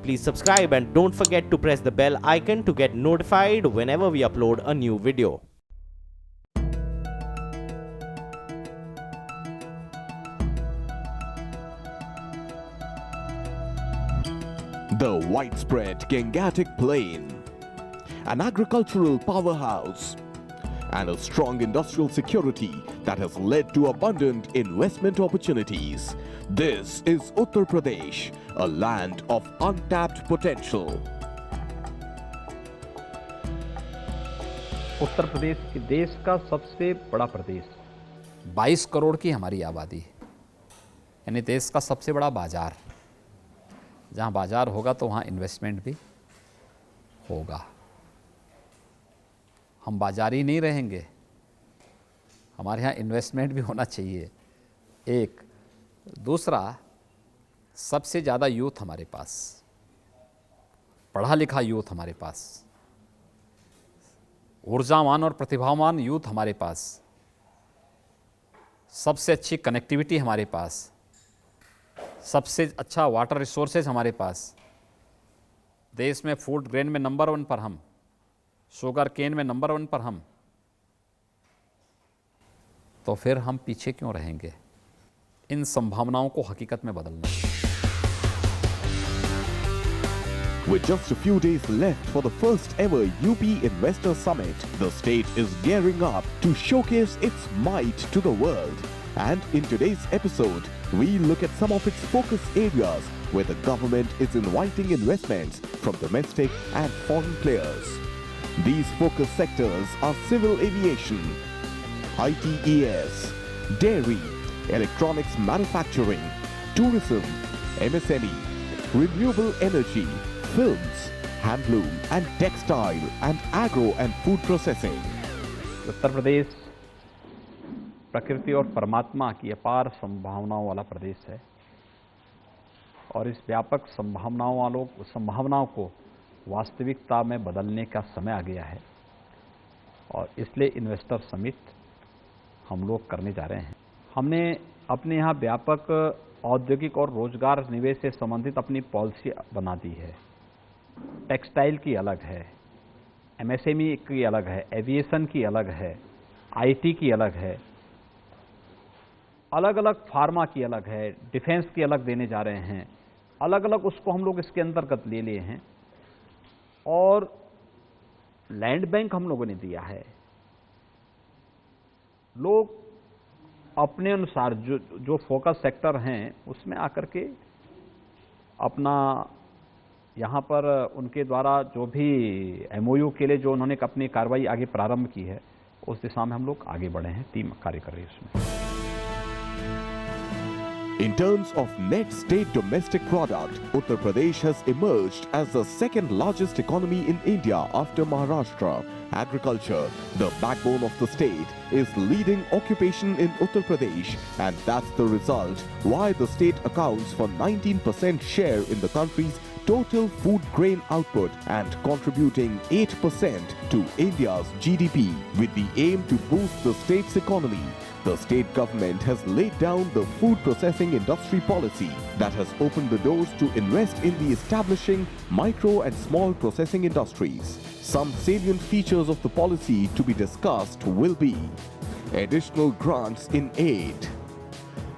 Please subscribe and don't forget to press the bell icon to get notified whenever we upload a new video. The widespread Gangetic Plain, an agricultural powerhouse, and a strong industrial security that has led to abundant investment opportunities. This is Uttar Pradesh, a land of untapped potential. Uttar Pradesh के देश का सबसे बड़ा प्रदेश, 22 करोड़ की हमारी आबादी है, यानी देश का सबसे बड़ा बाज़ार। जहाँ बाज़ार होगा तो वहाँ इन्वेस्टमेंट भी होगा। हम बाज़ारी नहीं रहेंगे, हमारे यहाँ इन्वेस्टमेंट भी होना चाहिए। एक दूसरा, सबसे ज़्यादा यूथ हमारे पास, पढ़ा लिखा यूथ हमारे पास, ऊर्जावान और प्रतिभावान यूथ हमारे पास, सबसे अच्छी कनेक्टिविटी हमारे पास, सबसे अच्छा वाटर रिसोर्सेज हमारे पास। देश में फूड ग्रेन में नंबर 1 पर हम, शुगर केन में नंबर 1 पर हम, तो फिर हम पीछे क्यों रहेंगे? इन संभावनाओं को हकीकत में बदलना है। With just a few days left for the first ever UP Investor Summit, the state is gearing up to showcase its might to the world. And in today's episode, we look at some of its focus areas where the government is inviting investments from domestic and foreign players. These focus sectors are civil aviation, ITES, dairy, electronics manufacturing, tourism, MSME, renewable energy, films, handloom and textile, and agro and food processing. Uttar Pradesh प्रकृति और परमात्मा की अपार संभावनाओं वाला प्रदेश है और इस व्यापक संभावनाओं को वास्तविकता में बदलने का समय आ गया है और इसलिए इन्वेस्टर समिट हम लोग करने जा रहे हैं। हमने अपने यहाँ व्यापक औद्योगिक और रोजगार निवेश से संबंधित अपनी पॉलिसी बना दी है। टेक्सटाइल की अलग है, एमएसएमई की अलग है, एविएशन की अलग है, आईटी की अलग है, अलग अलग फार्मा की अलग है, डिफेंस की अलग देने जा रहे हैं। अलग अलग उसको हम लोग इसके अंतर्गत ले लिए हैं और लैंड बैंक हम लोगों ने दिया है। लोग अपने अनुसार जो फोकस सेक्टर हैं उसमें आकर के अपना यहाँ पर उनके द्वारा जो भी एमओयू के लिए जो उन्होंने अपनी कार्रवाई आगे प्रारंभ की है उस दिशा में हम लोग आगे बढ़े हैं। टीम कार्य कर रही है उसमें। In terms of net state domestic product, Uttar Pradesh has emerged as the second largest economy in India after Maharashtra. Agriculture, the backbone of the state, is leading occupation in Uttar Pradesh, and that's the result why the state accounts for 19% share in the country's total food grain output and contributing 8% to India's GDP. With the aim to boost the state's economy, the state government has laid down the food processing industry policy that has opened the doors to invest in the establishing micro and small processing industries. Some salient features of the policy to be discussed will be additional grants in aid,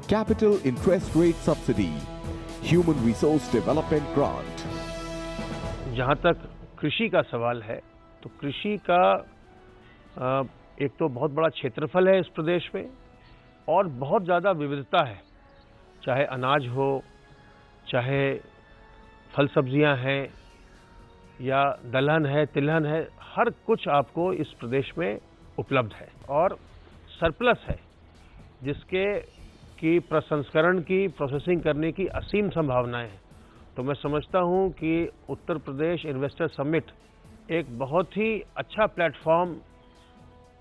capital interest rate subsidy, human resource development grant. जहाँ तक कृषि का सवाल है तो कृषि का एक तो बहुत बड़ा क्षेत्रफल है इस प्रदेश में और बहुत ज़्यादा विविधता है, चाहे अनाज हो, चाहे फल सब्जियां हैं या दलहन है, तिलहन है, हर कुछ आपको इस प्रदेश में उपलब्ध है और सरप्लस है जिसके की प्रसंस्करण की प्रोसेसिंग करने की असीम संभावनाएं हैं। तो मैं समझता हूं कि उत्तर प्रदेश इन्वेस्टर समिट एक बहुत ही अच्छा प्लेटफॉर्म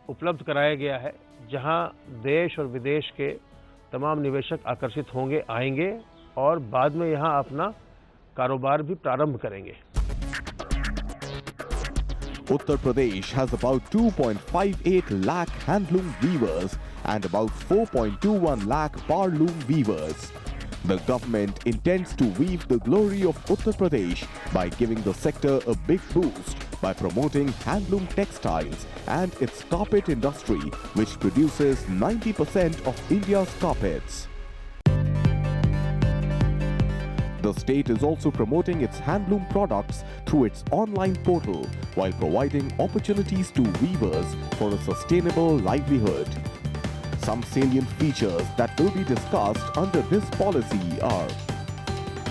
उपलब्ध कराया गया है जहां देश और विदेश के तमाम निवेशक आकर्षित होंगे, आएंगे और बाद में यहां अपना कारोबार भी प्रारंभ करेंगे। Uttar Pradesh has about 2.58 lakh handloom weavers and about 4.21 lakh powerloom weavers. The government intends to weave the glory of Uttar Pradesh by giving the sector a big boost by promoting handloom textiles and its carpet industry, which produces 90% of India's carpets. The state is also promoting its handloom products through its online portal while providing opportunities to weavers for a sustainable livelihood. Some salient features that will be discussed under this policy are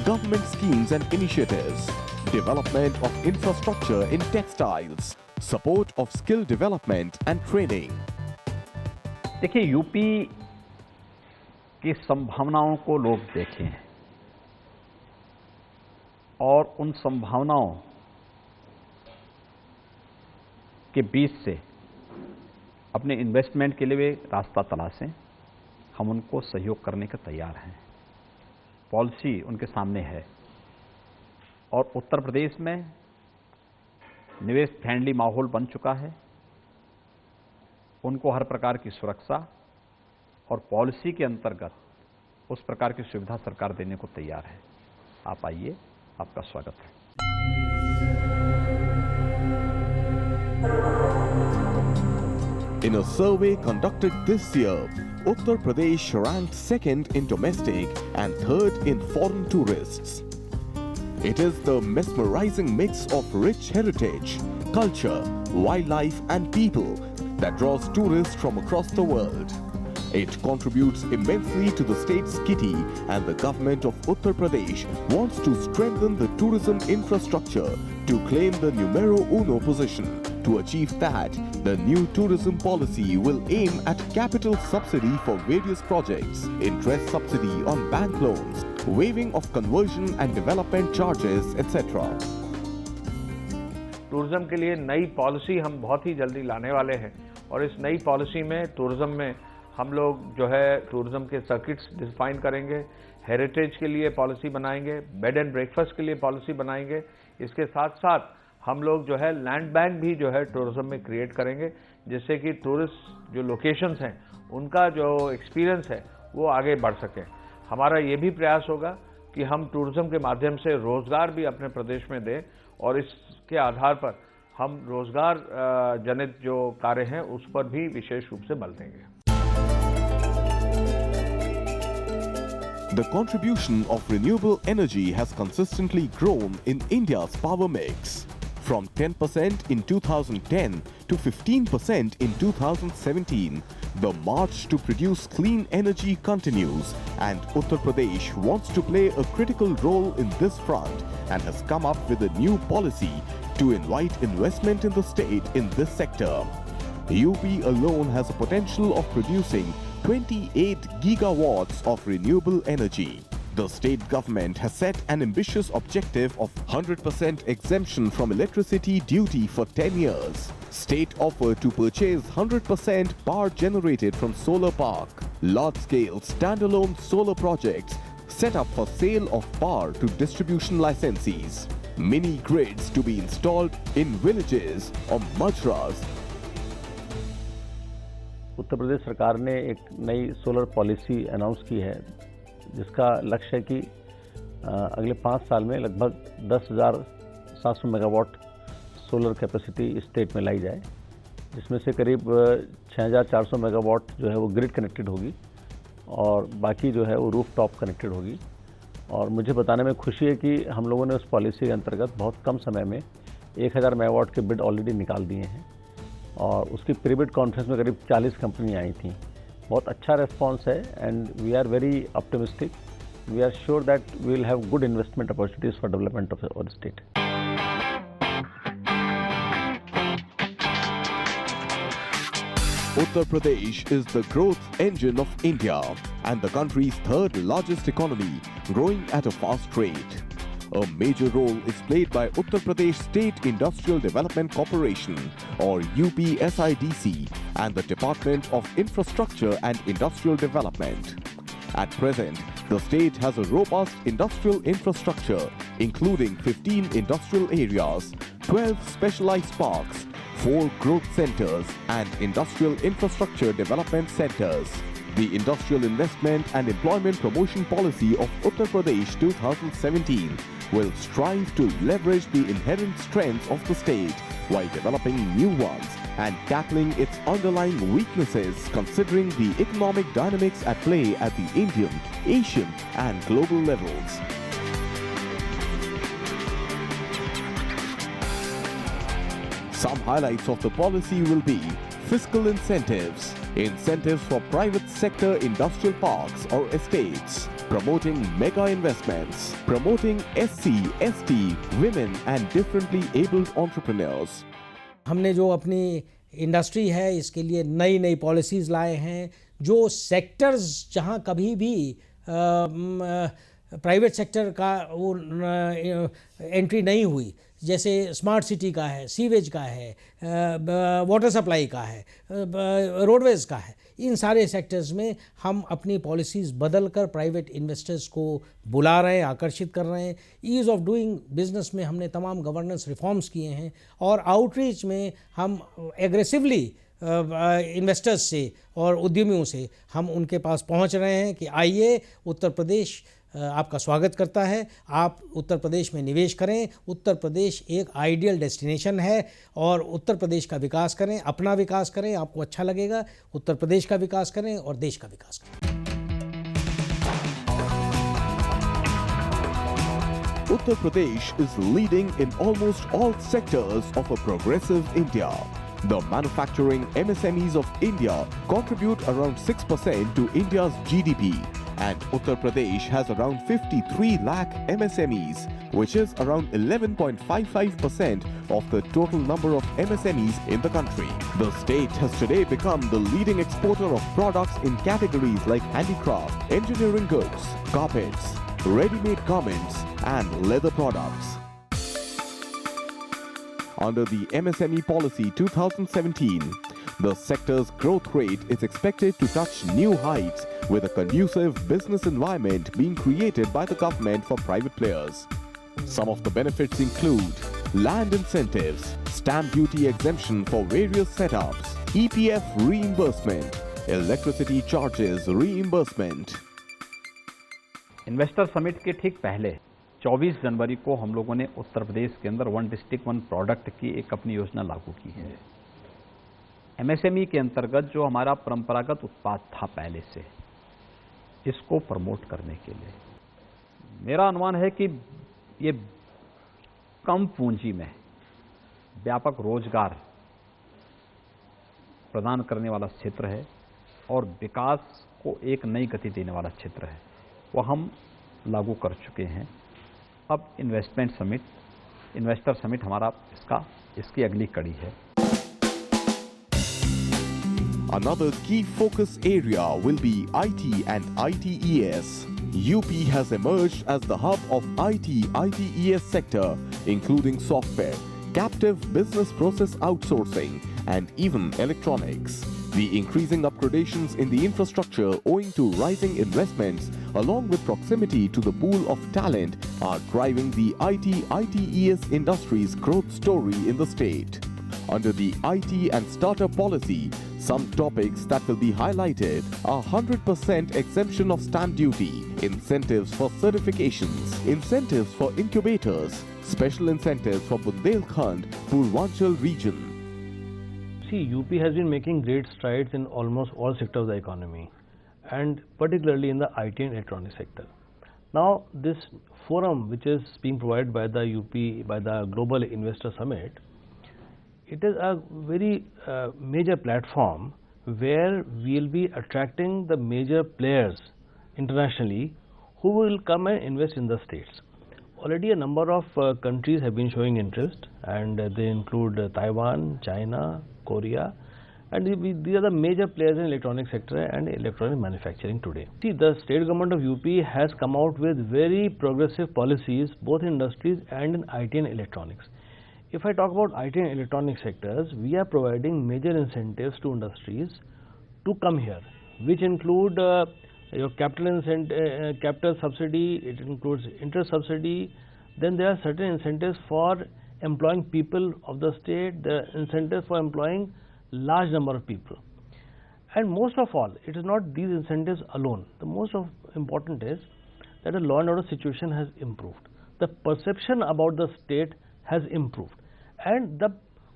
government schemes and initiatives, development of infrastructure in textiles, support of skill development and training. देखिए, UP की संभावनाओं को लोग देखें और उन संभावनाओं के बीच से अपने इन्वेस्टमेंट के लिए वे रास्ता तलाशें। हम उनको सहयोग करने के तैयार हैं। पॉलिसी उनके सामने है और उत्तर प्रदेश में निवेश फ्रेंडली माहौल बन चुका है। उनको हर प्रकार की सुरक्षा और पॉलिसी के अंतर्गत उस प्रकार की सुविधा सरकार देने को तैयार है। आप आइए, आपका स्वागत है। In a survey conducted this year, Uttar Pradesh ranked second in domestic and third in foreign tourists. It is the mesmerizing mix of rich heritage, culture, wildlife and people that draws tourists from across the world. It contributes immensely to the state's kitty, and the government of Uttar Pradesh wants to strengthen the tourism infrastructure to claim the numero uno position. To achieve that, the new tourism policy will aim at capital subsidy for various projects, interest subsidy on bank loans, waiving of conversion and development charges, etc. Tourism के लिए नई policy हम बहुत ही जल्दी लाने वाले हैं और इस नई पॉलिसी में टूरिज्म में हम लोग जो है टूरिज्म के सर्किट्स डिफाइन करेंगे, हेरिटेज के लिए पॉलिसी बनाएंगे, बेड एंड ब्रेकफास्ट के लिए पॉलिसी बनाएंगे। इसके साथ साथ हम लोग जो है लैंड बैंक भी जो है टूरिज्म में क्रिएट करेंगे, जिससे कि टूरिस्ट जो लोकेशंस हैं उनका जो एक्सपीरियंस है वो आगे बढ़ सके। हमारा ये भी प्रयास होगा कि हम टूरिज्म के माध्यम से रोजगार भी अपने प्रदेश में दें और इसके आधार पर हम रोजगार जनित जो कार्य हैं उस पर भी विशेष रूप से बल देंगे। The contribution of renewable energy has consistently grown in India's power mix. From 10% in 2010 to 15% in 2017, the march to produce clean energy continues, and Uttar Pradesh wants to play a critical role in this front and has come up with a new policy to invite investment in the state in this sector. UP alone has a potential of producing 28 gigawatts of renewable energy. The state government has set an ambitious objective of 100% exemption from electricity duty for 10 years. State offer to purchase 100% power generated from solar park. Large-scale standalone solar projects set up for sale of power to distribution licensees. Mini grids to be installed in villages or majras. Uttar Pradesh सरकार ने एक नई solar policy announce की है, जिसका लक्ष्य है कि अगले 5 साल में लगभग 10,700 मेगावाट सोलर कैपेसिटी स्टेट में लाई जाए, जिसमें से करीब 6,400 मेगावाट जो है वो ग्रिड कनेक्टेड होगी और बाकी जो है वो रूफ टॉप कनेक्टेड होगी। और मुझे बताने में खुशी है कि हम लोगों ने उस पॉलिसी के अंतर्गत बहुत कम समय में 1,000 मेगावाट के बिड ऑलरेडी निकाल दिए हैं और उसकी प्री बिड कॉन्फ्रेंस में करीब 40 कंपनियाँ आई थी। बहुत अच्छा रेस्पॉन्स है and we are very optimistic. We are sure that we will have good investment opportunities for development of our state. Uttar Pradesh is the growth engine of India and the country's third largest economy, growing at a fast rate. A major role is played by Uttar Pradesh State Industrial Development Corporation or UPSIDC and the Department of Infrastructure and Industrial Development. At present, the state has a robust industrial infrastructure including 15 industrial areas, 12 specialized parks, 4 growth centers and industrial infrastructure development centers. The Industrial Investment and Employment Promotion Policy of Uttar Pradesh 2017 will strive to leverage the inherent strengths of the state while developing new ones and tackling its underlying weaknesses, considering the economic dynamics at play at the Indian, Asian and global levels. Some highlights of the policy will be fiscal incentives, incentives for private sector industrial parks or estates, promoting mega investments, promoting SC, ST, women and differently abled entrepreneurs. हमने जो अपनी industry है इसके लिए नई नई policies लाए हैं, जो सेक्टर्स जहां कभी भी प्राइवेट सेक्टर का वो एंट्री नहीं हुई, जैसे स्मार्ट सिटी का है, सीवेज का है, वाटर सप्लाई का है, रोडवेज़ का है, इन सारे सेक्टर्स में हम अपनी पॉलिसीज़ बदल कर प्राइवेट इन्वेस्टर्स को बुला रहे हैं, आकर्षित कर रहे हैं। ईज़ ऑफ डूइंग बिजनेस में हमने तमाम गवर्नेंस रिफॉर्म्स किए हैं और आउटरीच में हम एग्रेसिवली इन्वेस्टर्स से और उद्यमियों से हम उनके पास पहुंच रहे हैं कि आइए, उत्तर प्रदेश आपका स्वागत करता है, आप उत्तर प्रदेश में निवेश करें। उत्तर प्रदेश एक आइडियल डेस्टिनेशन है और उत्तर प्रदेश का विकास करें, अपना विकास करें, आपको अच्छा लगेगा। उत्तर प्रदेश का विकास करें और देश का विकास करें। Uttar Pradesh is leading in almost all sectors of a progressive India. The manufacturing MSMEs of India contribute around 6% to India's GDP. And Uttar Pradesh has around 53 lakh MSMEs, which is around 11.55% of the total number of MSMEs in the country. The state has today become the leading exporter of products in categories like handicraft, engineering goods, carpets, ready-made garments, and leather products. Under the MSME Policy 2017, the sector's growth rate is expected to touch new heights with a conducive business environment being created by the government for private players. Some of the benefits include land incentives, stamp duty exemption for various setups, EPF reimbursement, electricity charges reimbursement. Investor summit के ठीक पहले 24 जनवरी को हम लोगों ने उत्तर प्रदेश के अंदर one district one product की एक अपनी योजना लागू की है। एमएसएमई के अंतर्गत जो हमारा परंपरागत उत्पाद था पहले से, इसको प्रमोट करने के लिए मेरा अनुमान है कि ये कम पूंजी में व्यापक रोजगार प्रदान करने वाला क्षेत्र है और विकास को एक नई गति देने वाला क्षेत्र है, वो हम लागू कर चुके हैं। अब इन्वेस्टर समिट हमारा इसकी अगली कड़ी है। Another key focus area will be IT and ITES. UP has emerged as the hub of IT/ITES sector, including software, captive business process outsourcing, and even electronics. The increasing upgradations in the infrastructure owing to rising investments along with proximity to the pool of talent are driving the IT/ITES industry's growth story in the state. Under the IT and startup policy, some topics that will be highlighted are 100% exemption of stamp duty, incentives for certifications, incentives for incubators, special incentives for Bundelkhand, Purvanchal region. See, UP has been making great strides in almost all sectors of the economy, and particularly in the IT and electronic sector. Now, this forum which is being provided by the UP, by the Global Investor Summit, it is a very major platform where we will be attracting the major players internationally who will come and invest in the states. Already a number of countries have been showing interest, and they include Taiwan, China, Korea, and these are the major players in electronic sector and electronic manufacturing today. See, the state government of UP has come out with very progressive policies both in industries and in IT and electronics. If I talk about IT and electronic sectors, we are providing major incentives to industries to come here, which include your capital subsidy, it includes interest subsidy. Then there are certain incentives for employing people of the state, the incentives for employing large number of people. And most of all, it is not these incentives alone. The most important is that the law and order situation has improved. The perception about the state has improved, and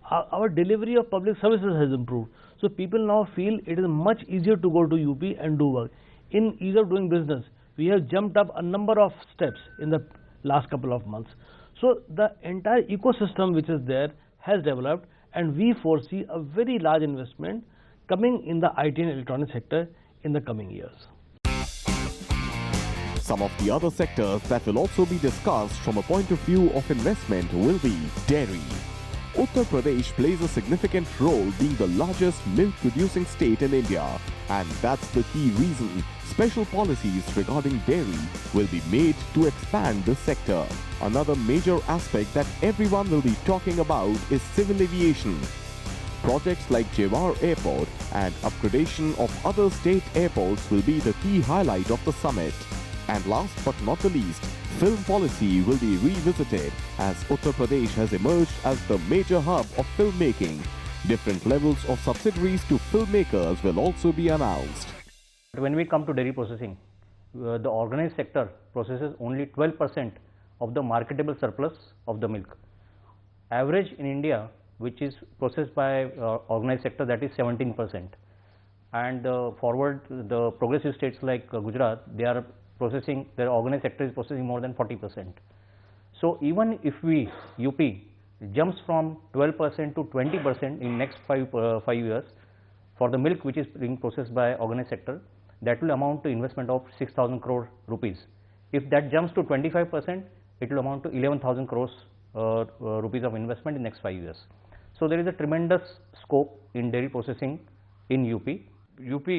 our delivery of public services has improved. So people now feel it is much easier to go to UP and do work. In ease of doing business, we have jumped up a number of steps in the last couple of months. So the entire ecosystem which is there has developed, and we foresee a very large investment coming in the IT and electronic sector in the coming years. Some of the other sectors that will also be discussed from a point of view of investment will be dairy. Uttar Pradesh plays a significant role being the largest milk-producing state in India, and that's the key reason special policies regarding dairy will be made to expand this sector. Another major aspect that everyone will be talking about is civil aviation. Projects like Jewar Airport and upgradation of other state airports will be the key highlight of the summit. And last but not the least, film policy will be revisited as Uttar Pradesh has emerged as the major hub of filmmaking. Different levels of subsidiaries to filmmakers will also be announced. When we come to dairy processing, the organized sector processes only 12% of the marketable surplus of the milk. Average in India, which is processed by organized sector, that is 17%. And forward, the progressive states like Gujarat, they are processing, their organized sector is processing more than 40%. So even if we, UP, jumps from 12% to 20% in next 5 years for the milk which is being processed by organized sector, that will amount to investment of 6,000 crore rupees. If that jumps to 25%, it will amount to 11,000 crores rupees of investment in next 5 years. So there is a tremendous scope in dairy processing in UP. UP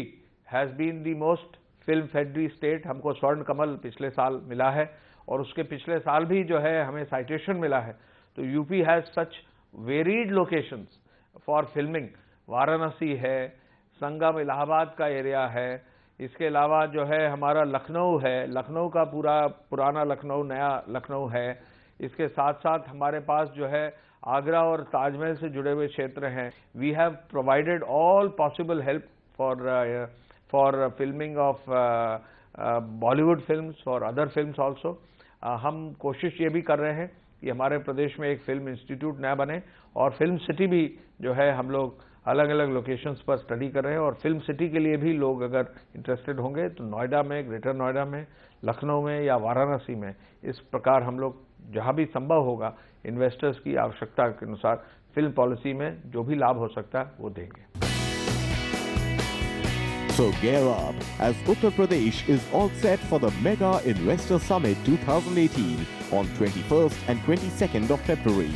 has been the most film friendly state. हमको स्वर्ण कमल पिछले साल मिला है और उसके पिछले साल भी जो है हमें साइटेशन मिला है. तो UP has such varied locations for filming. Varanasi है, संगम इलाहाबाद का एरिया है, इसके अलावा जो है हमारा लखनऊ है, लखनऊ का पूरा पुराना लखनऊ नया लखनऊ है. इसके साथ साथ हमारे पास जो है आगरा और ताजमहल से जुड़े हुए क्षेत्र हैं. We have provided all possible help for filming of Bollywood films और अदर फिल्म्स ऑल्सो. हम कोशिश ये भी कर रहे हैं कि हमारे प्रदेश में एक फिल्म इंस्टीट्यूट नया बने और फिल्म सिटी भी जो है हम लोग अलग अलग लोकेशंस पर स्टडी कर रहे हैं. और फिल्म सिटी के लिए भी लोग अगर इंटरेस्टेड होंगे तो नोएडा में, ग्रेटर नोएडा में, लखनऊ में या वाराणसी में, इस प्रकार हम लोग जहां भी संभव होगा इन्वेस्टर्स की आवश्यकता के अनुसार फिल्म पॉलिसी में जो भी लाभ हो सकता है वो देंगे. So gear up as Uttar Pradesh is all set for the Mega Investor Summit 2018 on 21st and 22nd of February.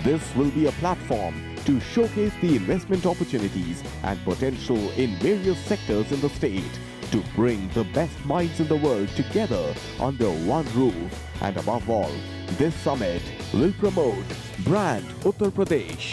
This will be a platform to showcase the investment opportunities and potential in various sectors in the state, to bring the best minds in the world together under one roof. And above all, this summit will promote Brand Uttar Pradesh.